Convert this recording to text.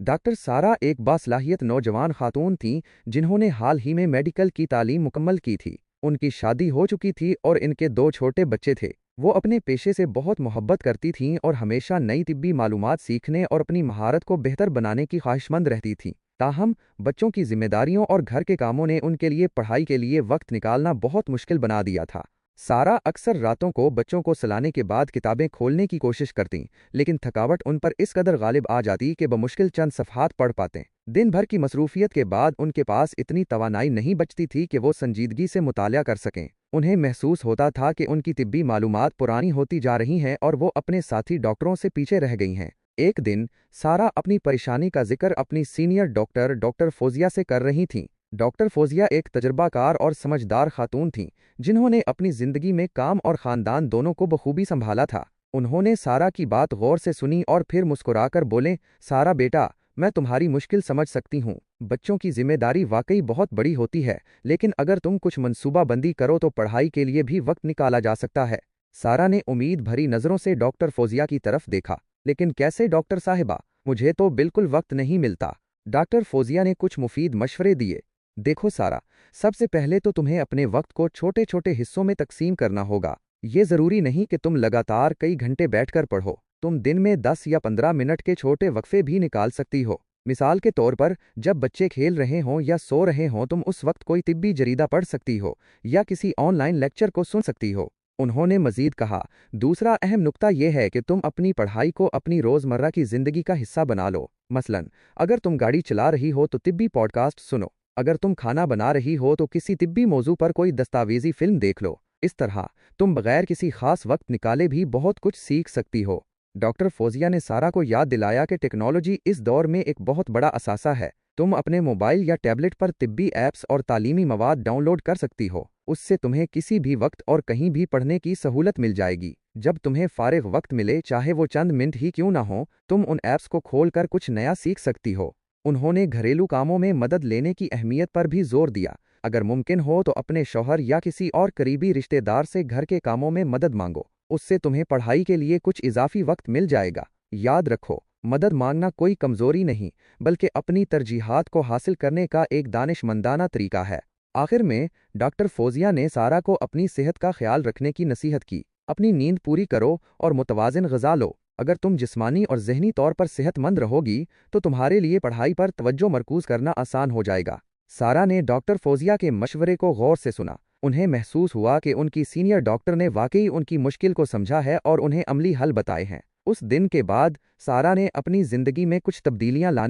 Doctor सारा एक बासलाहियत नौजवान खातून थीं जिन्होंने हाल ही में मेडिकल की तालीम मुकम्मल की थी। उनकी शादी हो चुकी थी और इनके 2 छोटे बच्चे थे। वो अपने पेशे से बहुत मोहब्बत करती थीं और हमेशा नई तिब्बी मालूमात सीखने और अपनी महारत को बेहतर बनाने की ख्वाहिशमंद रहती थीं। ताहम बच्चों की जिम्मेदारियों और घर के कामों ने उनके लिए पढ़ाई के लिए वक्त निकालना बहुत मुश्किल बना दिया था। सारा अक्सर रातों को बच्चों को सुलाने के बाद किताबें खोलने की कोशिश करतीं, लेकिन थकावट उन पर इस कदर गालिब आ जाती कि बमुश्किल चंद सफ़हात पढ़ पाते। दिन भर की मसरूफियत के बाद उनके पास इतनी तवानाई नहीं बचती थी कि वो संजीदगी से मुतालिया कर सकें। उन्हें महसूस होता था कि उनकी तिब्बी मालूमात पुरानी होती जा रही हैं और वो अपने साथी डॉक्टरों से पीछे रह गई हैं। एक दिन सारा अपनी परेशानी का जिक्र अपनी सीनियर डॉक्टर फोजिया से कर रही थीं। डॉक्टर फोजिया एक तजर्बाकार और समझदार खातून थीं जिन्होंने अपनी जिंदगी में काम और खानदान दोनों को बखूबी संभाला था। उन्होंने सारा की बात गौर से सुनी और फिर मुस्कुराकर बोले, सारा बेटा, मैं तुम्हारी मुश्किल समझ सकती हूँ। बच्चों की जिम्मेदारी वाकई बहुत बड़ी होती है, लेकिन अगर तुम कुछ मंसूबा बंदी करो तो पढ़ाई के लिए भी वक्त निकाला जा सकता है। सारा ने उम्मीद भरी नज़रों से डॉक्टर फोजिया की तरफ देखा। लेकिन कैसे डॉक्टर साहिबा, मुझे तो बिल्कुल वक्त नहीं मिलता। डॉक्टर फोजिया ने कुछ मुफीद मशवरे दिए। देखो सारा, सबसे पहले तो तुम्हें अपने वक्त को छोटे छोटे हिस्सों में तकसीम करना होगा। ये ज़रूरी नहीं कि तुम लगातार कई घंटे बैठकर पढ़ो। तुम दिन में 10 या 15 मिनट के छोटे वक्फे भी निकाल सकती हो। मिसाल के तौर पर, जब बच्चे खेल रहे हों या सो रहे हों, तुम उस वक्त कोई तिब्बी जरीदा पढ़ सकती हो या किसी ऑनलाइन लेक्चर को सुन सकती हो। उन्होंने मजीद कहा, दूसरा अहम नुक्ता यह है कि तुम अपनी पढ़ाई को अपनी रोज़मर्रा की ज़िंदगी का हिस्सा बना लो। मसलन, अगर तुम गाड़ी चला रही हो तो तिब्बी पॉडकास्ट सुनो। अगर तुम खाना बना रही हो तो किसी तिब्बी मौजू पर कोई दस्तावेजी फिल्म देख लो। इस तरह तुम बगैर किसी खास वक्त निकाले भी बहुत कुछ सीख सकती हो। डॉक्टर फोजिया ने सारा को याद दिलाया कि टेक्नोलॉजी इस दौर में एक बहुत बड़ा असासा है। तुम अपने मोबाइल या टैबलेट पर तिब्बी ऐप्स और तालीमी मवाद डाउनलोड कर सकती हो। उससे तुम्हें किसी भी वक्त और कहीं भी पढ़ने की सहूलत मिल जाएगी। जब तुम्हें फारिग वक्त मिले, चाहे वो चंद मिनट ही क्यों ना हो, तुम उन ऐप्स को खोलकर कुछ नया सीख सकती हो। उन्होंने घरेलू कामों में मदद लेने की अहमियत पर भी जोर दिया। अगर मुमकिन हो तो अपने शौहर या किसी और करीबी रिश्तेदार से घर के कामों में मदद मांगो। उससे तुम्हें पढ़ाई के लिए कुछ इजाफी वक्त मिल जाएगा। याद रखो, मदद मांगना कोई कमजोरी नहीं, बल्कि अपनी तरजीहात को हासिल करने का एक दानिशमंदाना तरीका है। आखिर में डॉक्टर फोजिया ने सारा को अपनी सेहत का ख्याल रखने की नसीहत की। अपनी नींद पूरी करो और मुतवाज़िन ग़िज़ा लो। अगर तुम जिस्मानी और ज़हनी तौर पर सेहतमंद रहोगी तो तुम्हारे लिए पढ़ाई पर तवज्जो मरकूज़ करना आसान हो जाएगा। सारा ने डॉक्टर फोजिया के मशवरे को गौर से सुना। उन्हें महसूस हुआ कि उनकी सीनियर डॉक्टर ने वाकई उनकी मुश्किल को समझा है और उन्हें अमली हल बताए हैं। उस दिन के बाद सारा ने अपनी ज़िंदगी में कुछ तब्दीलियां लाने